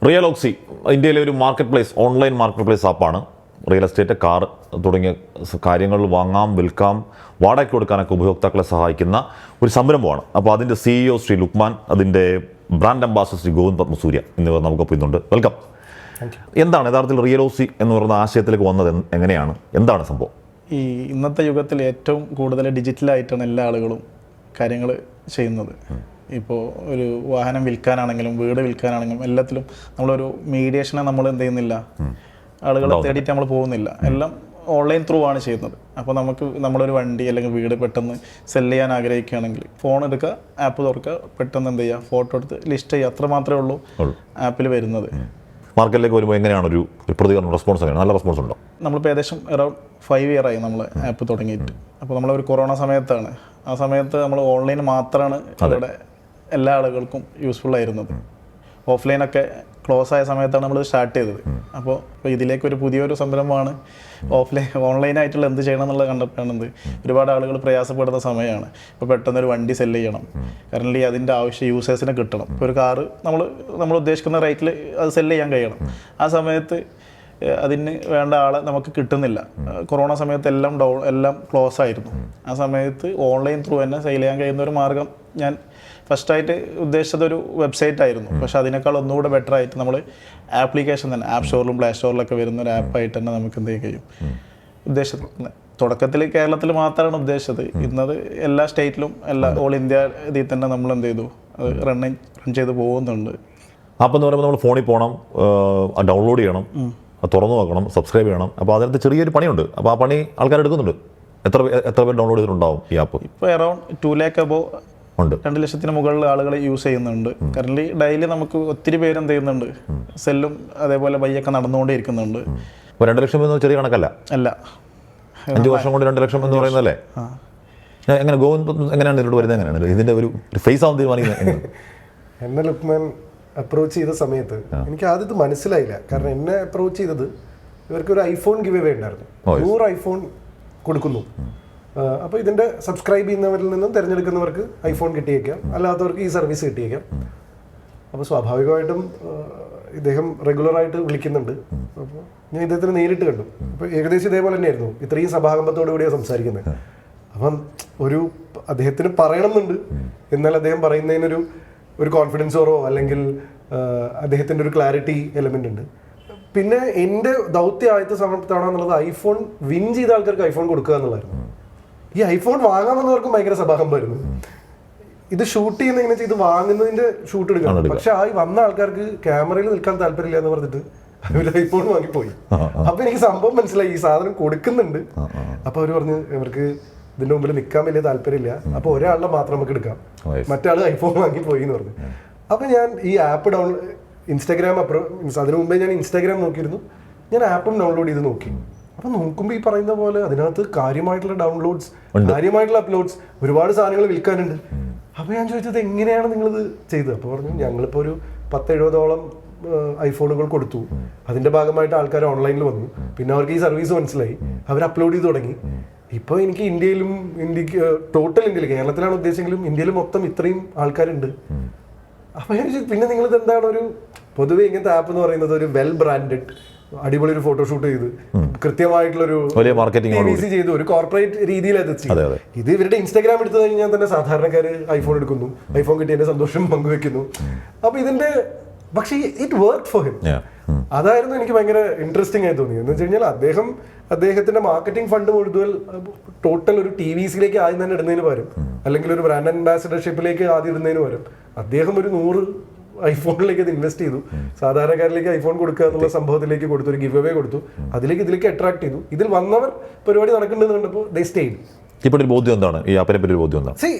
റിയലോക്സി ഇന്ത്യയിലെ ഒരു market place, online market place ആപ്പാണ്. റിയൽ എസ്റ്റേറ്റ്, കാർ തുടങ്ങിയ കാര്യങ്ങൾ വാങ്ങാം, വിൽക്കാം, വാടകയ്ക്ക് കൊടുക്കാനൊക്കെ ഉപഭോക്താക്കളെ സഹായിക്കുന്ന ഒരു സംരംഭമാണ്. അപ്പോൾ അതിൻ്റെ CEO ശ്രീ ലുക്മാൻ, അതിൻ്റെ ബ്രാൻഡ് അംബാസിഡർ ശ്രീ ഗോവിന്ദ് പത്മസൂര്യ എന്നിവർ നമുക്കൊപ്പം ഇന്നുണ്ട്. വെൽക്കം. എന്താണ് യഥാർത്ഥത്തിൽ റിയലോക്സി എന്ന് പറയുന്ന ആശയത്തിലേക്ക് വന്നത്? എങ്ങനെയാണ്, എന്താണ് സംഭവം? ഈ ഇന്നത്തെ യുഗത്തിൽ ഏറ്റവും കൂടുതൽ ഡിജിറ്റലായിട്ടാണ് എല്ലാ ആളുകളും കാര്യങ്ങൾ ചെയ്യുന്നത്. ഇപ്പോൾ ഒരു വാഹനം വിൽക്കാനാണെങ്കിലും വീട് വിൽക്കാനാണെങ്കിലും എല്ലാത്തിലും നമ്മളൊരു മീഡിയേഷനെ നമ്മൾ എന്ത് ചെയ്യുന്നില്ല, ആളുകളെ തേടിയിട്ട് നമ്മൾ പോകുന്നില്ല, എല്ലാം ഓൺലൈൻ ത്രൂ ആണ് ചെയ്യുന്നത്. അപ്പോൾ നമുക്ക് നമ്മളൊരു വണ്ടി അല്ലെങ്കിൽ വീട് പെട്ടെന്ന് സെല് ചെയ്യാൻ ആഗ്രഹിക്കുകയാണെങ്കിൽ ഫോൺ എടുക്കുക, ആപ്പ് തുറക്കുക, പെട്ടെന്ന് എന്ത് ചെയ്യുക, ഫോട്ടോ എടുത്ത് ലിസ്റ്റ് ചെയ്യുക, അത്ര മാത്രമേ ഉള്ളൂ ആപ്പിൽ വരുന്നത്. മാർക്കറ്റിലേക്ക് വരുമ്പോൾ എങ്ങനെയാണ് ഒരു പ്രതികരണം, റെസ്പോൺസ് എങ്ങനെയാണ്? നല്ല റെസ്പോൺസ് ഉണ്ടോ? നമ്മളിപ്പോൾ ഏകദേശം അറൗണ്ട് 5 year ആയി നമ്മൾ ആപ്പ് തുടങ്ങിയിട്ട്. അപ്പോൾ നമ്മളൊരു കൊറോണ സമയത്താണ്, ആ സമയത്ത് നമ്മൾ ഓൺലൈൻ മാത്രമാണ് ഇവിടെ എല്ലാ ആളുകൾക്കും യൂസ്ഫുൾ ആയിരുന്നത്. ഓഫ്ലൈനൊക്കെ ക്ലോസ് ആയ സമയത്താണ് നമ്മൾ സ്റ്റാർട്ട് ചെയ്തത്. അപ്പോൾ ഇതിലേക്കൊരു പുതിയൊരു സംരംഭമാണ്. ഓൺലൈനായിട്ടുള്ള എന്ത് ചെയ്യണം എന്നുള്ളത് കണ്ടപ്പോഴാണെന്ത്, ഒരുപാട് ആളുകൾ പ്രയാസപ്പെടുന്ന സമയമാണ്. ഇപ്പോൾ പെട്ടെന്നൊരു വണ്ടി സെല് ചെയ്യണം, കറൻ്റ് അതിൻ്റെ ആവശ്യം യൂസേഴ്സിനെ കിട്ടണം. ഇപ്പോൾ ഒരു കാറ് നമ്മൾ ഉദ്ദേശിക്കുന്ന റേറ്റിൽ അത് സെല് ചെയ്യാൻ കഴിയണം. ആ സമയത്ത് അതിന് വേണ്ട ആളെ നമുക്ക് കിട്ടുന്നില്ല. കൊറോണ സമയത്ത് എല്ലാം ക്ലോസ് ആയിരുന്നു. ആ സമയത്ത് ഓൺലൈൻ ത്രൂ തന്നെ സെയിൽ ചെയ്യാൻ കഴിയുന്ന ഒരു മാർഗം ഞാൻ ഫസ്റ്റായിട്ട് ഉദ്ദേശിച്ചത് ഒരു വെബ്സൈറ്റ് ആയിരുന്നു. പക്ഷെ അതിനേക്കാൾ ഒന്നുകൂടെ ബെറ്റർ ആയിട്ട് നമ്മൾ ആപ്ലിക്കേഷൻ തന്നെ ആപ്പ് സ്റ്റോറിലും പ്ലേ സ്റ്റോറിലൊക്കെ വരുന്ന ഒരു ആപ്പായിട്ട് തന്നെ നമുക്ക് എന്ത് ചെയ്യാൻ കഴിയും. ഉദ്ദേശിച്ചത് തുടക്കത്തിൽ കേരളത്തിൽ മാത്രമാണ് ഉദ്ദേശിച്ചത്. ഇന്നത് എല്ലാ സ്റ്റേറ്റിലും ഓൾ ഇന്ത്യ ഇതിൽ തന്നെ നമ്മൾ എന്ത് ചെയ്തു, അത് റൺ ചെയ്ത് പോകുന്നുണ്ട്. ആപ്പ് എന്ന് പറയുമ്പോൾ നമ്മൾ ഫോണിൽ പോകണം, ഡൗൺലോഡ് ചെയ്യണം, തുറന്നു നോക്കണം, സബ്സ്ക്രൈബ് ചെയ്യണം. അപ്പോൾ അതിനകത്ത് ചെറിയൊരു പണിയുണ്ട്. അപ്പോൾ ആ പണി ആൾക്കാർ എടുക്കുന്നുണ്ട്. എത്ര പേർ ഡൗൺലോഡ് ചെയ്തിട്ടുണ്ടാവും ഈ ആപ്പ്? ഇപ്പോൾ അറൗണ്ട് 2 lakh above ഉണ്ട്. 2 ലക്ഷത്തിന് മുകളിൽ ആളുകൾ യൂസ് ചെയ്യുന്നുണ്ട്. കറന്റ് ഡെയിലി നമുക്ക് ഒത്തിരി പേര് എന്ത് ചെയ്യുന്നുണ്ട്, സെല്ലും അതേപോലെ ബൈയൊക്കെ നടന്നുകൊണ്ടേ ഇരിക്കുന്നുണ്ട്. ഇപ്പോൾ 2 ലക്ഷം എന്ന് ചെറിയ കണക്കല്ല, അല്ല. 5 വർഷം കൊണ്ട് 2 ലക്ഷം എന്ന് പറയുന്നതല്ലേ? എങ്ങനെ ഗോവിന്ദ് എങ്ങനെയാണ് ഇതിലോട്ട് വരുന്നത്? എങ്ങനെയാണ് ഇതിൻ്റെ ഒരു ഫേസ് ആവാൻ തീരുമാനിക്കുന്നത്? എന്നെ ലുക്മാൻ അപ്രോച്ച് ചെയ്ത സമയത്ത് എനിക്ക് ആദ്യത്തെ മനസ്സിലായില്ല. കാരണം എന്നെ അപ്രോച്ച് ചെയ്തത് ഇവർക്കൊരു ഐഫോൺ ഗിവ് അവേ ഉണ്ടായിരുന്നു. 100 ഐഫോൺ കൊടുക്കുന്നു. അപ്പോൾ ഇതിൻ്റെ സബ്സ്ക്രൈബ് ചെയ്യുന്നവരിൽ നിന്നും തിരഞ്ഞെടുക്കുന്നവർക്ക് ഐഫോൺ കിട്ടിയേക്കാം, അല്ലാത്തവർക്ക് ഈ സർവീസ് കിട്ടിയേക്കാം. അപ്പോൾ സ്വാഭാവികമായിട്ടും ഇദ്ദേഹം റെഗുലറായിട്ട് വിളിക്കുന്നുണ്ട്. അപ്പോൾ ഞാൻ ഇദ്ദേഹത്തിന് നേരിട്ട് കണ്ടു. അപ്പോൾ ഏകദേശം ഇതേപോലെ തന്നെയായിരുന്നു, ഇത്രയും സഭാകമ്പത്തോടു കൂടിയാണ് സംസാരിക്കുന്നത്. അപ്പം അദ്ദേഹത്തിന് പറയണമെന്നുണ്ട്, എന്നാൽ അദ്ദേഹം പറയുന്നതിനൊരു കോൺഫിഡൻസ് ഓറോ അല്ലെങ്കിൽ അദ്ദേഹത്തിൻ്റെ ഒരു ക്ലാരിറ്റി എലമെൻ്റ് ഉണ്ട്. പിന്നെ എൻ്റെ ദൗത്യം ആദ്യത്തെ സമയത്താണ് എന്നുള്ളത് ഐഫോൺ വിൻ ചെയ്ത ആൾക്കാർക്ക് ഐഫോൺ കൊടുക്കുക എന്നുള്ളതായിരുന്നു. ഈ ഐഫോൺ വാങ്ങാമെന്നവർക്കും ഭയങ്കര സഭാകമ്പമായിരുന്നു. ഇത് ഷൂട്ട് ചെയ്യുന്ന എങ്ങനെ ചെയ്ത് വാങ്ങുന്നതിൻ്റെ ഷൂട്ട് എടുക്കണം. പക്ഷെ ആ വന്ന ആൾക്കാർക്ക് ക്യാമറയിൽ നിൽക്കാൻ താല്പര്യമില്ല എന്ന് പറഞ്ഞിട്ട് അവർ ഐഫോൺ വാങ്ങിപ്പോയി. അപ്പോൾ എനിക്ക് സംഭവം മനസ്സിലായി, ഈ സാധനം കൊടുക്കുന്നുണ്ട്. അപ്പോൾ അവർ പറഞ്ഞു ഇവർക്ക് ഇതിൻ്റെ മുമ്പിൽ നിൽക്കാൻ വലിയ താല്പര്യമില്ല, അപ്പോൾ ഒരാളുടെ മാത്രം നമുക്ക് എടുക്കാം, മറ്റാൾ ഐഫോൺ വാങ്ങിപ്പോയി എന്ന് പറഞ്ഞു. അപ്പോൾ ഞാൻ ഈ ആപ്പ് ഇൻസ്റ്റാഗ്രാം അതിനു മുമ്പേ ഞാൻ ഇൻസ്റ്റാഗ്രാം നോക്കിയിരുന്നു. ഞാൻ ആപ്പും ഡൗൺലോഡ് ചെയ്ത് നോക്കി. അപ്പം നോക്കുമ്പോൾ ഈ പറയുന്ന പോലെ അതിനകത്ത് കാര്യമായിട്ടുള്ള ഡൗൺലോഡ്സ്, കാര്യമായിട്ടുള്ള അപ്ലോഡ്സ്, ഒരുപാട് സാധനങ്ങൾ വിൽക്കാനുണ്ട്. അപ്പോൾ ഞാൻ ചോദിച്ചത് എങ്ങനെയാണ് നിങ്ങളിത് ചെയ്തത്? അപ്പോൾ പറഞ്ഞു ഞങ്ങളിപ്പോൾ ഒരു 10-70ഓളം ഐഫോണുകൾ കൊടുത്തു. അതിൻ്റെ ഭാഗമായിട്ട് ആൾക്കാർ ഓൺലൈനിൽ വന്നു. പിന്നെ അവർക്ക് ഈ സർവീസ് മനസ്സിലായി, അവർ അപ്ലോഡ് ചെയ്ത് തുടങ്ങി. ഇപ്പോൾ എനിക്ക് ഇന്ത്യക്ക് ടോട്ടൽ ഇന്ത്യയിൽ, കേരളത്തിലാണ് ഉദ്ദേശിച്ചെങ്കിലും ഇന്ത്യയിൽ മൊത്തം ഇത്രയും ആൾക്കാരുണ്ട്. അപ്പോൾ ഞാൻ ചോദിച്ചു പിന്നെ നിങ്ങളിത് എന്താണ്, ഒരു പൊതുവെ ഇങ്ങനത്തെ ആപ്പ് എന്ന് പറയുന്നത് ഒരു വെൽ ബ്രാൻഡഡ് അടിപൊളി ഒരു ഫോട്ടോഷൂട്ട് ചെയ്ത് കൃത്യമായിട്ടുള്ളൊരു TVC ചെയ്തു ഒരു കോർപ്പറേറ്റ് രീതിയിൽ ഇത് ഇവരുടെ ഇൻസ്റ്റാഗ്രാം എടുത്തു കഴിഞ്ഞാൽ തന്നെ സാധാരണക്കാർ ഐഫോൺ എടുക്കുന്നു, ഐഫോൺ കിട്ടിയതിന്റെ സന്തോഷം പങ്കുവെക്കുന്നു. അപ്പൊ ഇതിന്റെ പക്ഷേ ഇറ്റ് വർക്ക് ഫോർ ഹിം. അതായിരുന്നു എനിക്ക് ഭയങ്കര ഇൻട്രസ്റ്റിംഗ് ആയി തോന്നിയത്. എന്ന് വെച്ച് കഴിഞ്ഞാൽ അദ്ദേഹത്തിന്റെ മാർക്കറ്റിംഗ് ഫണ്ട് മുഴുവൻ ടോട്ടൽ ഒരു TVCയിലേക്ക് ആദ്യം തന്നെ ഇടുന്നതിന് പകരം, അല്ലെങ്കിൽ ഒരു ബ്രാൻഡ് അംബാസിഡർഷിപ്പിലേക്ക് ആദ്യം ഇടുന്നതിന് പകരം അദ്ദേഹം ഒരു 100 ഐഫോണിലേക്ക് അത് ഇൻവെസ്റ്റ് ചെയ്തു. സാധാരണക്കാരിലേക്ക് ഐഫോൺ കൊടുക്കുക എന്നുള്ള സംഭവത്തിലേക്ക് കൊടുത്തു, ഒരു ഗിവ് അവേ കൊടുത്തു. ഇതിലേക്ക് അട്രാക്ട് ചെയ്തു. ഇതിൽ വന്നവർ പരിപാടി നടക്കുന്നുണ്ടെന്ന് കണ്ടപ്പോൾ ദേ സ്റ്റേഡ്. ഇപ്പോൾ ഒരു ബോധ്യം എന്താണ് ഈ ആപ്പിനെ പറ്റി? ഒരു ബോധ്യം എന്താണ്? See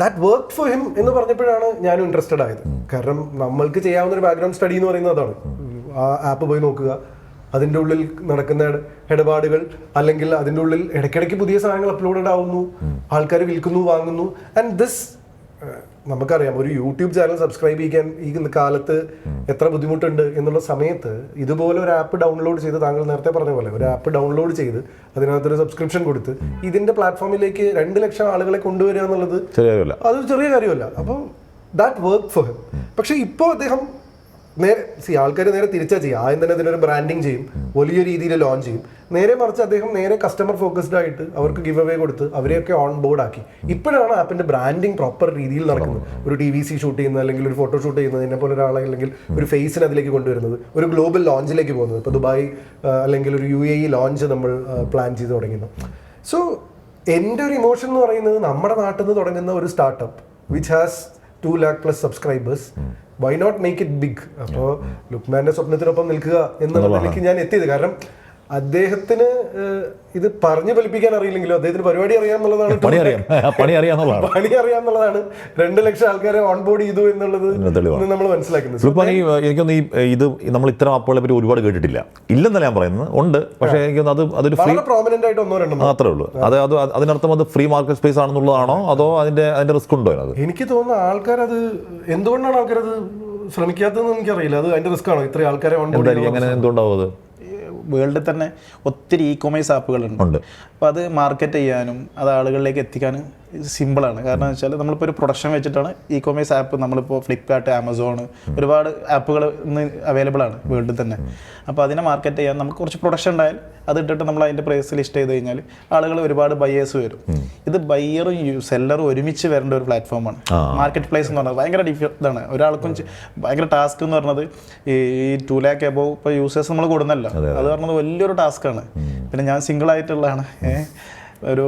that work for him എന്ന് പറഞ്ഞപ്പോഴാണ് ഞാനും ഇൻട്രസ്റ്റഡ് ആയത്. കാരണം നമ്മൾക്ക് ചെയ്യാവുന്ന ഒരു ബാക്ക്ഗ്രൗണ്ട് സ്റ്റഡി എന്ന് പറയുന്നത് അതാണ്. ആ ആപ്പ് പോയി നോക്കുക, അതിൻ്റെ ഉള്ളിൽ നടക്കുന്ന ഇടപാടുകൾ, അല്ലെങ്കിൽ അതിൻ്റെ ഉള്ളിൽ ഇടയ്ക്കിടയ്ക്ക് പുതിയ സാധനങ്ങൾ അപ്ലോഡഡ് ആവുന്നു, ആൾക്കാർ വിൽക്കുന്നു, വാങ്ങുന്നു. ആൻഡ് ദിസ് നമുക്കറിയാം, ഒരു യൂട്യൂബ് ചാനൽ സബ്സ്ക്രൈബ് ചെയ്യാൻ ഈ കാലത്ത് എത്ര ബുദ്ധിമുട്ടുണ്ട് എന്നുള്ള സമയത്ത് ഇതുപോലെ ഒരു ആപ്പ് ഡൗൺലോഡ് ചെയ്ത്, താങ്കൾ നേരത്തെ പറഞ്ഞ പോലെ ഒരു ആപ്പ് ഡൗൺലോഡ് ചെയ്ത് അതിനകത്തൊരു സബ്സ്ക്രിപ്ഷൻ കൊടുത്ത് ഇതിന്റെ പ്ലാറ്റ്ഫോമിലേക്ക് 2 ലക്ഷം ആളുകളെ കൊണ്ടുവരിക എന്നുള്ളത് അതൊരു ചെറിയ കാര്യമല്ല. അപ്പോൾ ദാറ്റ് വർക്ക് ഫോർ ഹിം. പക്ഷെ ഇപ്പോൾ അദ്ദേഹം ആൾക്കാർ നേരെ തിരിച്ചാ ചെയ്യും. ആദ്യം തന്നെ അതിനൊരു ബ്രാൻഡിങ് ചെയ്യും, വലിയ രീതിയിൽ ലോഞ്ച് ചെയ്യും. നേരെ മറിച്ച് അദ്ദേഹം നേരെ കസ്റ്റമർ ഫോക്കസ്ഡ് ആയിട്ട് അവർക്ക് ഗിവ് അവേ കൊടുത്ത് അവരെയൊക്കെ ഓൺ ബോർഡ് ആക്കി. ഇപ്പോഴാണ് ആപ്പിന്റെ ബ്രാൻഡിങ് പ്രോപ്പർ രീതിയിൽ നടക്കുന്നത്. ഒരു TVC ഷൂട്ട് ചെയ്യുന്നത് അല്ലെങ്കിൽ ഒരു ഫോട്ടോ ഷൂട്ട് ചെയ്യുന്നതിനെ പോലെ ഒരാളെ അല്ലെങ്കിൽ ഒരു ഫേസിന് അതിലേക്ക് കൊണ്ടുവരുന്നത്, ഒരു ഗ്ലോബൽ ലോഞ്ചിലേക്ക് പോകുന്നത്. ഇപ്പോൾ ദുബായ് അല്ലെങ്കിൽ ഒരു UAE ലോഞ്ച് നമ്മൾ പ്ലാൻ ചെയ്ത് തുടങ്ങുന്നു. സോ എൻ്റെ ഒരു ഇമോഷൻ എന്ന് പറയുന്നത്, നമ്മുടെ നാട്ടിൽ നിന്ന് തുടങ്ങുന്ന ഒരു startup which has 2 lakh+ subscribers, why not make it big? അപ്പോൾ ലുക്മാന്റെ സ്വപ്നത്തിനൊപ്പം നിൽക്കുക എന്നുള്ളതിലേക്ക് ഞാൻ എത്തിയത്. കാരണം അദ്ദേഹത്തിന് ഇത് പറഞ്ഞു ഫലിപ്പിക്കാൻ അറിയില്ലെങ്കിലും അദ്ദേഹത്തിന് പരിപാടി അറിയാമെന്നുള്ളതാണ്. പണി അറിയാമെന്നുള്ളതാണ് 2 ലക്ഷം ആൾക്കാരെ ഓൺ ബോർഡ് ചെയ്തു എന്നുള്ളത് നമ്മൾ മനസ്സിലാക്കുന്നത്. എനിക്കൊന്ന് ഇത് നമ്മൾ ഇത്തരം ആപ്പുകളെ പറ്റി ഒരുപാട് കേട്ടിട്ടില്ല, ഇല്ലെന്നല്ല ഞാൻ പറയുന്നത്, ഉണ്ട്. പക്ഷേ എനിക്കൊന്ന് അതൊരു ഫ്രീ പ്രോമിനന്റ് ആയിട്ട് 1-2 മാത്രമേ ഉള്ളൂ. അതിനർത്ഥം അത് ഫ്രീ മാർക്കറ്റ് സ്പേസ് ആണെന്നുള്ളതാണോ, അതോ അതിന്റെ റിസ്ക് ഉണ്ടോ? അത് എനിക്ക് തോന്നുന്നു ആൾക്കാരത് എന്തുകൊണ്ടാണ് ആൾക്കാരത് ശ്രമിക്കാത്തതെന്ന് എനിക്കറിയില്ല. അത് അതിന്റെ റിസ്ക് ആണോ ഇത്രയും ആൾക്കാരെ ഓൺ ബോർഡ് ചെയ്യാൻ? എങ്ങനെ എന്തുകൊണ്ടാവും അത്? വേൾഡിൽ തന്നെ ഒത്തിരി e-commerce ആപ്പുകളുണ്ട്. അപ്പോൾ അത് മാർക്കറ്റ് ചെയ്യാനും അത് ആളുകളിലേക്ക് എത്തിക്കാനും സിമ്പിളാണ്. കാരണം എന്ന് വെച്ചാൽ നമ്മളിപ്പോൾ ഒരു പ്രൊഡക്ഷൻ വെച്ചിട്ടാണ് e-commerce ആപ്പ്, നമ്മളിപ്പോൾ ഫ്ലിപ്കാർട്ട്, ആമസോൺ, ഒരുപാട് ആപ്പുകൾ ഇന്ന് അവൈലബിൾ ആണ് വേൾഡിൽ തന്നെ. അപ്പോൾ അതിനെ മാർക്കറ്റ് ചെയ്യാൻ നമുക്ക് കുറച്ച് പ്രൊഡക്ഷൻ ഉണ്ടായാൽ അത് ഇട്ടിട്ട് നമ്മൾ അതിൻ്റെ പ്രൈസ് ലിസ്റ്റ് ചെയ്ത് കഴിഞ്ഞാൽ ആളുകൾ ഒരുപാട് ബയേഴ്സ് വരും. ഇത് ബയ്യറും സെല്ലറും ഒരുമിച്ച് വരേണ്ട ഒരു പ്ലാറ്റ്ഫോമാണ് മാർക്കറ്റ് പ്ലേസ് എന്ന് പറഞ്ഞത്. ഭയങ്കര ഇതാണ് ഒരാൾക്കും ഭയങ്കര ടാസ്ക് എന്ന് പറഞ്ഞത്. ഈ 2 lakh above ഇപ്പോൾ യൂസേഴ്സ് നമ്മൾ കൊടുക്കുന്നല്ലോ, അത് പറഞ്ഞത് വലിയൊരു ടാസ്ക്കാണ്. പിന്നെ ഞാൻ സിംഗിൾ ആയിട്ടുള്ളതാണ്. ഒരു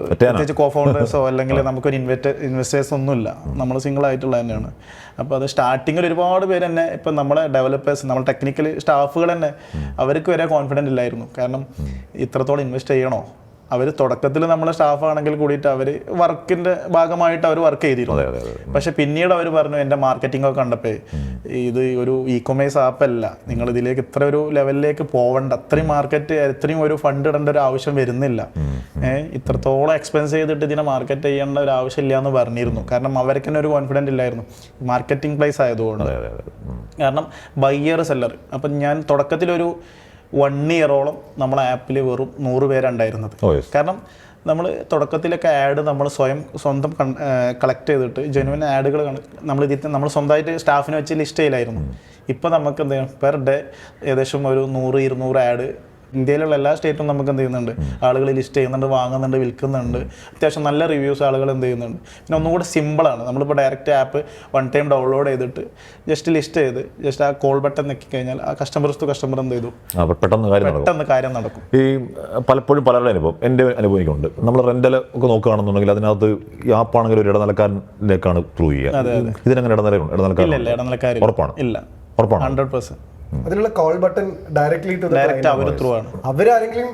പ്രത്യേകിച്ച് കോഫൗണ്ടേഴ്സോ അല്ലെങ്കിൽ നമുക്കൊരു ഇൻവെസ്റ്റേഴ്സ് ഒന്നുമില്ല, നമ്മൾ സിംഗിൾ ആയിട്ടുള്ള തന്നെയാണ്. അപ്പോൾ അത് സ്റ്റാർട്ടിങ്ങിൽ ഒരുപാട് പേര് തന്നെ ഇപ്പം നമ്മളെ ഡെവലപ്പേഴ്സ്, നമ്മൾ ടെക്നിക്കൽ സ്റ്റാഫുകൾ തന്നെ അവർക്ക് വരെ കോൺഫിഡൻ്റ് ഇല്ലായിരുന്നു. കാരണം ഇത്രത്തോളം ഇൻവെസ്റ്റ് ചെയ്യണോ? അവർ തുടക്കത്തിൽ നമ്മളെ സ്റ്റാഫാണെങ്കിൽ കൂടിയിട്ട് അവർ വർക്കിൻ്റെ ഭാഗമായിട്ട് അവർ വർക്ക് ചെയ്തിരുന്നു. പക്ഷെ പിന്നീട് അവർ പറഞ്ഞു, എൻ്റെ മാർക്കറ്റിംഗ് ഒക്കെ കണ്ടപ്പോൾ ഇത് ഒരു e-commerce ആപ്പല്ല, നിങ്ങൾ ഇതിലേക്ക് ഇത്ര ഒരു ലെവലിലേക്ക് പോകണ്ട, അത്രയും മാർക്കറ്റ് എത്രയും ഒരു ഫണ്ട് ഇടേണ്ട ഒരു ആവശ്യം വരുന്നില്ല, ഇത്രത്തോളം എക്സ്പെൻസ് ചെയ്തിട്ട് ഇതിനെ മാർക്കറ്റ് ചെയ്യേണ്ട ഒരു ആവശ്യമില്ല എന്ന് പറഞ്ഞിരുന്നു. കാരണം അവർക്ക് തന്നെ ഒരു കോൺഫിഡൻറ്റ് ഇല്ലായിരുന്നു മാർക്കറ്റിംഗ് പ്ലേസ് ആയതുകൊണ്ട്. കാരണം ബയ്യർ സെല്ലർ. അപ്പം ഞാൻ തുടക്കത്തിലൊരു 1 year-ഓളം നമ്മളെ ആപ്പിൽ വെറും 100 പേരുണ്ടായിരുന്നത്. കാരണം നമ്മൾ തുടക്കത്തിലൊക്കെ ആഡ് നമ്മൾ സ്വന്തം കളക്ട് ചെയ്തിട്ട് ജെനുവിൻ ആഡുകൾ നമ്മൾ സ്വന്തമായിട്ട് സ്റ്റാഫിനെ വെച്ച് ലിസ്റ്റ് ചെയ്യലായിരുന്നു. ഇപ്പോൾ നമുക്ക് എന്ത് ചെയ്യണം, പെർ ഡേ ഏകദേശം ഒരു 100-200 ആഡ് ഇന്ത്യയിലുള്ള എല്ലാ സ്റ്റേറ്റും നമുക്ക് എന്ത് ചെയ്യുന്നുണ്ട്, ആളുകൾ ലിസ്റ്റ് ചെയ്യുന്നുണ്ട്, വാങ്ങുന്നുണ്ട്, വിൽക്കുന്നുണ്ട്. അത്യാവശ്യം നല്ല റിവ്യൂസ് ആളുകൾ എന്ത് ചെയ്യുന്നുണ്ട്. പിന്നെ ഒന്നുകൂടി സിമ്പിളാണ്. നമ്മളിപ്പോൾ ഡയറക്റ്റ് ആപ്പ് 1 time ഡൗൺലോഡ് ചെയ്തിട്ട് ജസ്റ്റ് ലിസ്റ്റ് ചെയ്ത് ജസ്റ്റ് ആ കോൾ ബട്ടൺ നെക്കി കഴിഞ്ഞാൽ ആ കസ്റ്റമർ എന്ത് ചെയ്തു, പെട്ടെന്ന് കാര്യം നടക്കും. ഈ പലപ്പോഴും പലരുടെ അനുഭവം, എൻ്റെ അനുഭവം എനിക്കുണ്ട്. നമ്മൾ റെൻ്റൽ ഒക്കെ നോക്കുകയാണെന്നുണ്ടെങ്കിൽ അതിനകത്ത് ഈ ആപ്പാണെങ്കിൽ ഒരു ഇടനിലക്കാരനിലേക്കാണ് ത്രൂ ചെയ്യുക. ഇതിനങ്ങനെ ഇടനിലക്കാരൻ ഉറപ്പാണ്? ഇല്ല, ഉറപ്പാണ് 100%. അതിനുള്ള കോൾ ബട്ടൺ ഡയറക്ട്ലി അവരാരെങ്കിലും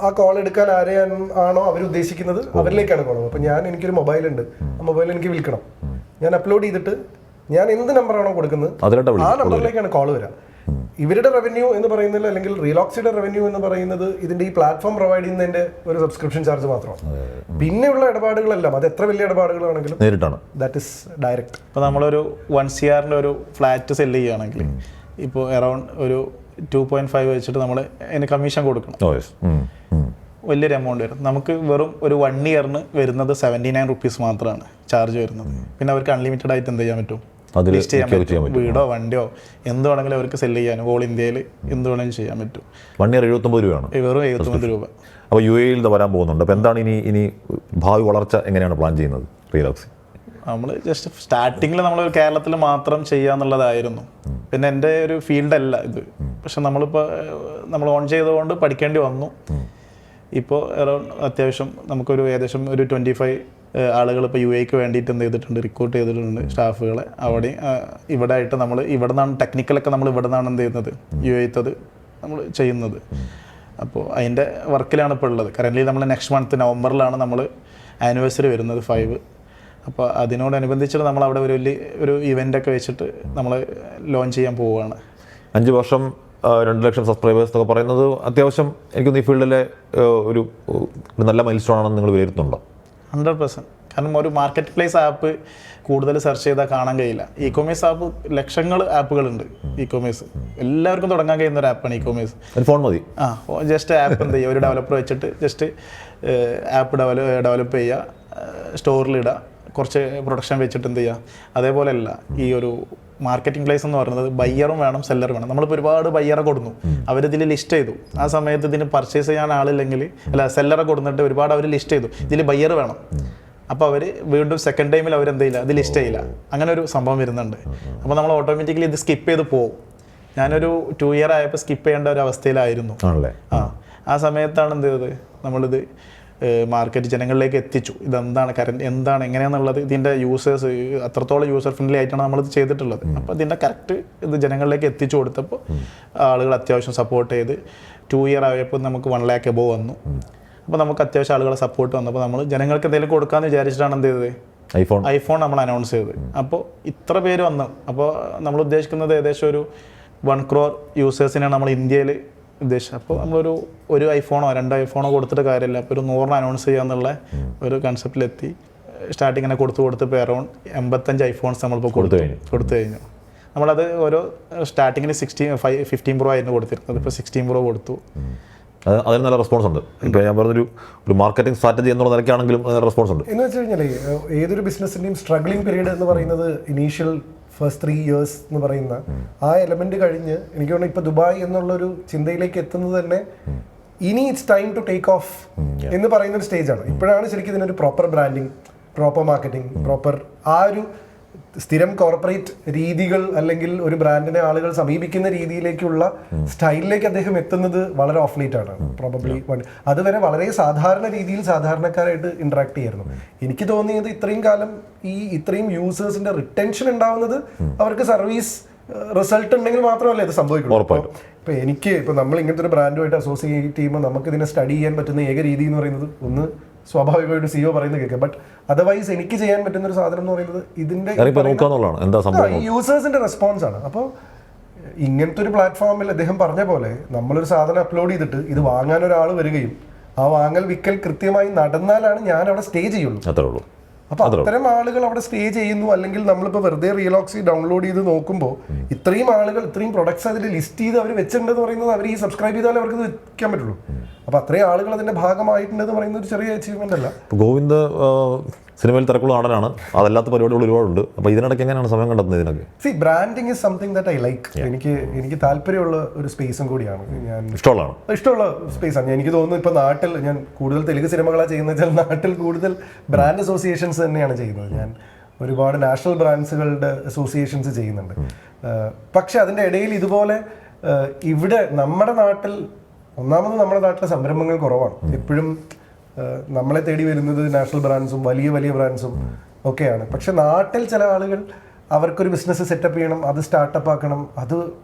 ആ കോൾ എടുക്കാൻ ആരെയാണോ അവർ ഉദ്ദേശിക്കുന്നത് അവരിലേക്കാണ് കോൾ. അപ്പൊ എനിക്കൊരു മൊബൈൽ ഉണ്ട്, ആ മൊബൈൽ എനിക്ക് വിൽക്കണം, ഞാൻ അപ്ലോഡ് ചെയ്തിട്ട് ഞാൻ എന്ത് നമ്പറാണോ കൊടുക്കുന്നത് ആ നമ്പറിലേക്കാണ് കോൾ വരിക. ഇവരുടെ റവന്യൂ എന്ന് പറയുന്നത്, അല്ലെങ്കിൽ റീലോക്സിയുടെ റവന്യൂ എന്ന് പറയുന്നത് ഇതിന്റെ ഈ പ്ലാറ്റ്ഫോം പ്രൊവൈഡ് ചെയ്യുന്നതിന്റെ ഒരു സബ്സ്ക്രിപ്ഷൻ ചാർജ് മാത്രമാണ്. പിന്നെയുള്ള ഇടപാടുകളെല്ലാം അത് എത്ര വലിയ ഇടപാടുകളാണെങ്കിലും നേരിട്ടാണ്, ദാറ്റ് ഇസ് ഡയറക്റ്റ്. ഇപ്പോൾ നമ്മളൊരു 1 CR ഒരു ഫ്ലാറ്റ് സെല് ചെയ്യുകയാണെങ്കിൽ ഇപ്പോൾ അറൗണ്ട് ഒരു 2.5 വെച്ചിട്ട് നമ്മൾ അതിന് കമ്മീഷൻ കൊടുക്കണം. വലിയൊരു എമൗണ്ട് വരും. നമുക്ക് വെറും ഒരു 1 year-ന് വരുന്നത് 79 rupees മാത്രമാണ് ചാർജ് വരുന്നത്. പിന്നെ അവർക്ക് അൺലിമിറ്റഡ് ആയിട്ട് എന്ത് ചെയ്യാൻ പറ്റും, ലിസ്റ്റ് ചെയ്യാൻ പറ്റും. വീടോ വണ്ടിയോ എന്ത് വേണമെങ്കിലും അവർക്ക് സെല് ചെയ്യാനും ഓൾ ഇന്ത്യയിൽ എന്ത് വേണമെങ്കിലും ചെയ്യാൻ പറ്റും. 1 year 79 രൂപയാണ്, വെറും 79 രൂപ. അപ്പോൾ UAE-യിൽ വരാൻ പോകുന്നുണ്ട്. അപ്പോൾ എന്താണ് ഇനി ഭാവി വളർച്ച എങ്ങനെയാണ് പ്ലാൻ ചെയ്യുന്നത് റീലോക്സി? നമ്മൾ ജസ്റ്റ് സ്റ്റാർട്ടിങ്ങിൽ നമ്മൾ കേരളത്തിൽ മാത്രം ചെയ്യാന്നുള്ളതായിരുന്നു. പിന്നെ എൻ്റെ ഒരു ഫീൽഡല്ല ഇത്. പക്ഷെ നമ്മൾ ഓൺ ചെയ്തുകൊണ്ട് പഠിക്കേണ്ടി വന്നു. ഇപ്പോൾ അറൗണ്ട് അത്യാവശ്യം നമുക്കൊരു ഏകദേശം ഒരു 25 ആളുകൾ ഇപ്പോൾ UAE-ക്ക് വേണ്ടിയിട്ട് എന്ത് ചെയ്തിട്ടുണ്ട്, റിക്രൂട്ട് ചെയ്തിട്ടുണ്ട് സ്റ്റാഫുകളെ. അവിടെ ഇവിടെ ആയിട്ട് നമ്മൾ ഇവിടെ നിന്നാണ് ടെക്നിക്കലൊക്കെ നമ്മൾ ഇവിടെ നിന്നാണ് എന്ത് ചെയ്യുന്നത്, UAE-ത്തത് നമ്മൾ ചെയ്യുന്നത്. അപ്പോൾ അതിൻ്റെ വർക്കിലാണ് ഇപ്പോൾ ഉള്ളത്. കറൻ്റ്ലി നമ്മൾ നെക്സ്റ്റ് മന്ത് നവംബറിലാണ് നമ്മൾ ആനിവേഴ്സറി വരുന്നത് 5. അപ്പോൾ അതിനോടനുബന്ധിച്ചിട്ട് നമ്മൾ അവിടെ ഒരു ഇവൻ്റൊക്കെ വെച്ചിട്ട് നമ്മൾ ലോഞ്ച് ചെയ്യാൻ പോവുകയാണ്. 5 വർഷം 2 ലക്ഷം സബ്സ്ക്രൈബേഴ്സ് എന്നൊക്കെ പറയുന്നത് അത്യാവശ്യം എനിക്കൊന്ന് ഈ ഫീൽഡിലെ ഒരു നല്ല മൈൽ സ്റ്റോൺ ആണെന്ന് നിങ്ങൾ വിലയിരുത്തുന്നുണ്ടോ? 100%. കാരണം ഒരു മാർക്കറ്റ് പ്ലേസ് ആപ്പ് കൂടുതൽ സെർച്ച് ചെയ്താൽ കാണാൻ കഴിയില്ല. e-commerce ആപ്പ് ലക്ഷങ്ങൾ ആപ്പുകളുണ്ട്. e-commerce എല്ലാവർക്കും തുടങ്ങാൻ കഴിയുന്ന ഒരു ആപ്പാണ് e-commerce. ഫോൺ മതി. ജസ്റ്റ് ആപ്പ് എന്ത് ചെയ്യുക, ഒരു ഡെവലപ്പർ വെച്ചിട്ട് ജസ്റ്റ് ആപ്പ് ഡെവലപ്പ് ചെയ്യുക, സ്റ്റോറിലിടുക, കുറച്ച് പ്രൊഡക്ഷൻ വെച്ചിട്ട് എന്ത് ചെയ്യുക. അതേപോലെയല്ല ഈ ഒരു മാർക്കറ്റിംഗ് പ്ലേസ് എന്ന് പറയുന്നത് ബയ്യറും വേണം സെല്ലറും വേണം. നമ്മളിപ്പോൾ ഒരുപാട് ബയ്യറെ കൊടുന്നു, അവരിതിൽ ലിസ്റ്റ് ചെയ്തു. ആ സമയത്ത് ഇതിന് പർച്ചേസ് ചെയ്യാൻ ആളില്ലെങ്കിൽ സെല്ലറെ കൊടുത്തിട്ട് ഒരുപാട് അവർ ലിസ്റ്റ് ചെയ്തു, ഇതിൽ ബയ്യർ വേണം. അപ്പോൾ അവർ വീണ്ടും സെക്കൻഡ് ടൈമിൽ അവരെന്ത് ചെയ്യില്ല, അത് ലിസ്റ്റ് ചെയ്യില്ല. അങ്ങനെ ഒരു സംഭവം വരുന്നുണ്ട്. അപ്പോൾ നമ്മൾ ഓട്ടോമാറ്റിക്കലി ഇത് സ്കിപ്പ് ചെയ്ത് പോകും. ഞാനൊരു 2 ഇയർ ആയപ്പോൾ സ്കിപ്പ് ചെയ്യേണ്ട ഒരു അവസ്ഥയിലായിരുന്നു. ആ സമയത്താണ് എന്ത് ചെയ്തത്, നമ്മളിത് മാർക്കറ്റ് ജനങ്ങളിലേക്ക് എത്തിച്ചു. ഇതെന്താണ് എന്താണ് എങ്ങനെയാണെന്നുള്ളത്, ഇതിൻ്റെ യൂസേഴ്സ് അത്രത്തോളം യൂസർ ഫ്രണ്ട്ലി ആയിട്ടാണ് നമ്മളിത് ചെയ്തിട്ടുള്ളത്. അപ്പോൾ ഇതിൻ്റെ കറക്റ്റ് ഇത് ജനങ്ങളിലേക്ക് എത്തിച്ചു കൊടുത്തപ്പോൾ ആളുകൾ അത്യാവശ്യം സപ്പോർട്ട് ചെയ്ത് 2 ഇയർ ആയപ്പോൾ നമുക്ക് 1 lakh എബോവ് വന്നു. അപ്പോൾ നമുക്ക് അത്യാവശ്യം ആളുകളെ സപ്പോർട്ട് വന്നപ്പോൾ നമ്മൾ ജനങ്ങൾക്ക് എന്തെങ്കിലും കൊടുക്കാമെന്ന് വിചാരിച്ചിട്ടാണ് എന്ത് ചെയ്തത്, ഐഫോൺ നമ്മൾ അനൗൺസ് ചെയ്തത്. അപ്പോൾ ഇത്ര പേര് വന്നു. അപ്പോൾ നമ്മൾ ഉദ്ദേശിക്കുന്നത് ഏകദേശം ഒരു 1 crore യൂസേഴ്സിനാണ് നമ്മൾ ഇന്ത്യയിൽ ഉദ്ദേശിച്ചത്. അപ്പോൾ നമ്മളൊരു 1 ഐഫോണോ 2 ഐഫോണോ കൊടുത്തിട്ട് കാര്യമില്ല, അപ്പോൾ ഒരു 100 അനൗൺസ് ചെയ്യാന്നുള്ള ഒരു കൺസെപ്റ്റിലെത്തി സ്റ്റാർട്ടിങ്ങിനെ കൊടുത്ത് ഇപ്പോൾ അറൗണ്ട് 85 ഐഫോൺസ് നമ്മളിപ്പോൾ കൊടുത്തു കഴിഞ്ഞു. നമ്മളത് ഓരോ സ്റ്റാർട്ടിങ്ങിന് 15 Pro ആയിരുന്നു കൊടുത്തിരുന്നത്, ഇപ്പോൾ 16 Pro കൊടുത്തു. അതിന് നല്ല റെസ്പോൺസ് ഉണ്ട്. ഇപ്പോൾ ഞാൻ പറഞ്ഞൊരു മാർക്കറ്റിംഗ് സ്ട്രാറ്റജി എന്നുള്ള നിലയ്ക്കാണെങ്കിലും റെസ്പോൺസ് ഉണ്ട്. എന്ന് വെച്ച് കഴിഞ്ഞാൽ ഏതൊരു ബിസിനസ്സിൻ്റെയും സ്ട്രഗ്ലിംഗ് പീരീഡ് എന്ന് പറയുന്നത് ഇനീഷ്യൽ ഫസ്റ്റ് 3 years എന്ന് പറയുന്ന ആ എലമെന്റ് കഴിഞ്ഞ് എനിക്ക് തോന്നുന്നു ഇപ്പോൾ ദുബായ് എന്നുള്ളൊരു ചിന്തയിലേക്ക് എത്തുന്നത് തന്നെ ഇനി it's time to take off എന്ന് പറയുന്ന ഒരു സ്റ്റേജാണ്. ഇപ്പോഴാണ് ശരിക്കും ഇതിനൊരു proper branding, proper marketing, proper ആ ഒരു സ്ഥിരം കോർപ്പറേറ്റ് രീതികൾ അല്ലെങ്കിൽ ഒരു ബ്രാൻഡിനെ ആളുകൾ സമീപിക്കുന്ന രീതിയിലേക്കുള്ള സ്റ്റൈലിലേക്ക് അദ്ദേഹം എത്തുന്നത് വളരെ ഓഫ് ലേറ്റ് ആണ്. പ്രോബബ്ലി അതുവരെ വളരെ സാധാരണ രീതിയിൽ സാധാരണക്കാരായിട്ട് ഇന്ററാക്ട് ചെയ്യായിരുന്നു. എനിക്ക് തോന്നിയത് ഇത്രയും കാലം ഇത്രയും യൂസേഴ്സിന്റെ റിട്ടൻഷൻ ഉണ്ടാവുന്നത് അവർക്ക് സർവീസ് റിസൾട്ട് ഉണ്ടെങ്കിൽ മാത്രമല്ല ഇത് സംഭവിക്കുള്ളൂ. ഇപ്പൊ നമ്മൾ ഇങ്ങനത്തെ ഒരു ബ്രാൻഡുമായിട്ട് അസോസിയേറ്റ് ചെയ്യുമ്പോൾ നമുക്ക് ഇതിനെ സ്റ്റഡി ചെയ്യാൻ പറ്റുന്ന ഏക രീതി എന്ന് പറയുന്നത് ഒന്ന് സ്വാഭാവികമായിട്ട് CEO പറയുന്നത് കേൾക്കുക. ബട്ട് അതർവൈസ് എനിക്ക് ചെയ്യാൻ പറ്റുന്ന ഒരു സാധനം എന്ന് പറയുന്നത് ഇതിന്റെ യൂസേഴ്സിന്റെ റെസ്പോൺസ് ആണ്. അപ്പോൾ ഇങ്ങനത്തെ ഒരു പ്ലാറ്റ്ഫോമിൽ അദ്ദേഹം പറഞ്ഞ പോലെ നമ്മളൊരു സാധനം അപ്ലോഡ് ചെയ്തിട്ട് ഇത് വാങ്ങാൻ ഒരാൾ വരികയും ആ വാങ്ങൽ വിക്കൽ കൃത്യമായി നടന്നാലാണ് ഞാൻ അവിടെ സ്റ്റേ ചെയ്യുള്ളൂ. അപ്പൊ അത്തരം ആളുകൾ അവിടെ സ്റ്റേ ചെയ്യുന്നു. അല്ലെങ്കിൽ നമ്മളിപ്പോൾ വെറുതെ റിയലോക്സി ഡൗൺലോഡ് ചെയ്ത് നോക്കുമ്പോൾ ഇത്രയും ആളുകൾ ഇത്രയും പ്രൊഡക്ട്സ് അതിൽ ലിസ്റ്റ് ചെയ്ത് അവർ വെച്ചിട്ടുണ്ടെന്ന് പറയുന്നത് അവർ ഈ സബ്സ്ക്രൈബ് ചെയ്താലേ അവർക്ക് വെക്കാൻ പറ്റുള്ളൂ. അപ്പൊ അത്രയും ആളുകൾ അതിന്റെ ഭാഗമായിട്ടുണ്ടെന്ന് പറയുന്ന ഒരു ചെറിയ അച്ചീവ്മെന്റ് അല്ല. ഗോവിന്ദ് സിനിമയിൽ തിരക്കുള്ള നടനാണ്, അതല്ലാത്ത പരിപാടികൾ ഒരുപാടുണ്ട്. അപ്പോൾ ഇതിനിടയ്ക്ക് എങ്ങനെയാണ് സമയം കണ്ടെത്തുന്നത് ഇതിനൊക്കെ? Branding is something that I like. എനിക്ക് താല്പര്യമുള്ള ഒരു സ്പേസും കൂടിയാണ്. ഞാൻ ഇഷ്ടമുള്ള സ്പേസാണ്. എനിക്ക് തോന്നുന്നു ഇപ്പോൾ നാട്ടിൽ ഞാൻ കൂടുതൽ തെലുങ്ക് സിനിമകളാണ് ചെയ്യുന്നത് വെച്ചാൽ നാട്ടിൽ കൂടുതൽ ബ്രാൻഡ് അസോസിയേഷൻസ് തന്നെയാണ് ചെയ്യുന്നത്. ഞാൻ ഒരുപാട് നാഷണൽ ബ്രാൻഡ്സുകളുടെ അസോസിയേഷൻസ് ചെയ്യുന്നുണ്ട്. പക്ഷെ അതിൻ്റെ ഇടയിൽ ഇതുപോലെ ഇവിടെ നമ്മുടെ നാട്ടിൽ നമ്മുടെ നാട്ടിലെ സംരംഭങ്ങൾ കുറവാണ്. എപ്പോഴും നമ്മളെ തേടി വരുന്നത് നാഷണൽ ബ്രാൻഡ്സും വലിയ വലിയ ബ്രാൻഡ്സും ഒക്കെയാണ്. പക്ഷെ നാട്ടിൽ ചില ആളുകൾ അവർക്കൊരു ബിസിനസ് സെറ്റപ്പ് ചെയ്യണം, അത് സ്റ്റാർട്ടപ്പ് ആക്കണം, അത്